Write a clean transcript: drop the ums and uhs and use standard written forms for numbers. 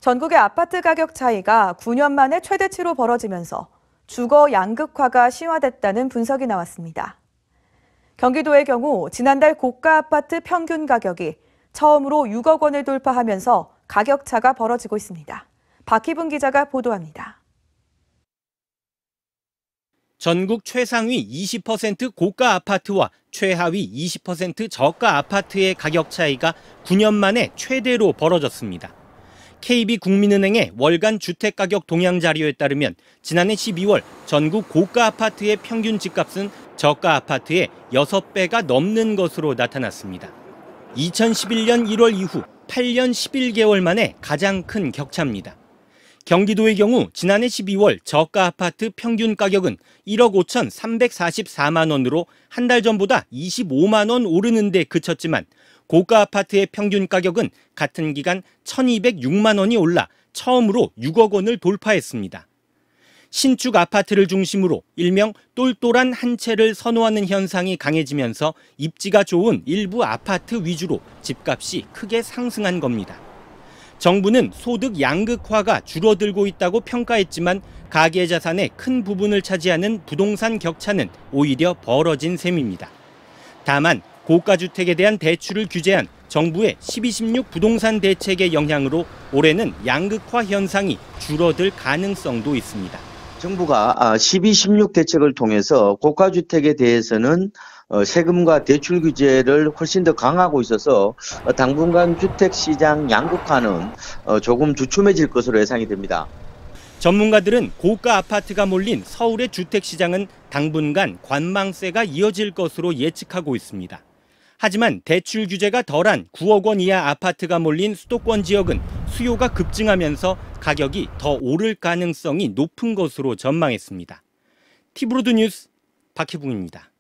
전국의 아파트 가격 차이가 9년 만에 최대치로 벌어지면서 주거 양극화가 심화됐다는 분석이 나왔습니다. 경기도의 경우 지난달 고가 아파트 평균 가격이 처음으로 6억 원을 돌파하면서 가격차가 벌어지고 있습니다. 박희분 기자가 보도합니다. 전국 최상위 20% 고가 아파트와 최하위 20% 저가 아파트의 가격 차이가 9년 만에 최대로 벌어졌습니다. KB국민은행의 월간 주택가격 동향 자료에 따르면 지난해 12월 전국 고가 아파트의 평균 집값은 저가 아파트의 6배가 넘는 것으로 나타났습니다. 2011년 1월 이후 8년 11개월 만에 가장 큰 격차입니다. 경기도의 경우 지난해 12월 저가 아파트 평균 가격은 1억 5,344만 원으로 한 달 전보다 25만 원 오르는 데 그쳤지만 고가 아파트의 평균 가격은 같은 기간 1,206만 원이 올라 처음으로 6억 원을 돌파했습니다. 신축 아파트를 중심으로 일명 똘똘한 한 채를 선호하는 현상이 강해지면서 입지가 좋은 일부 아파트 위주로 집값이 크게 상승한 겁니다. 정부는 소득 양극화가 줄어들고 있다고 평가했지만 가계 자산의 큰 부분을 차지하는 부동산 격차는 오히려 벌어진 셈입니다. 다만 고가주택에 대한 대출을 규제한 정부의 12.16 부동산 대책의 영향으로 올해는 양극화 현상이 줄어들 가능성도 있습니다. 정부가 12.16 대책을 통해서 고가주택에 대해서는 세금과 대출 규제를 훨씬 더 강화하고 있어서 당분간 주택시장 양극화는 조금 주춤해질 것으로 예상이 됩니다. 전문가들은 고가 아파트가 몰린 서울의 주택시장은 당분간 관망세가 이어질 것으로 예측하고 있습니다. 하지만 대출 규제가 덜한 9억 원 이하 아파트가 몰린 수도권 지역은 수요가 급증하면서 가격이 더 오를 가능성이 높은 것으로 전망했습니다. 티브로드 뉴스 박희붕입니다.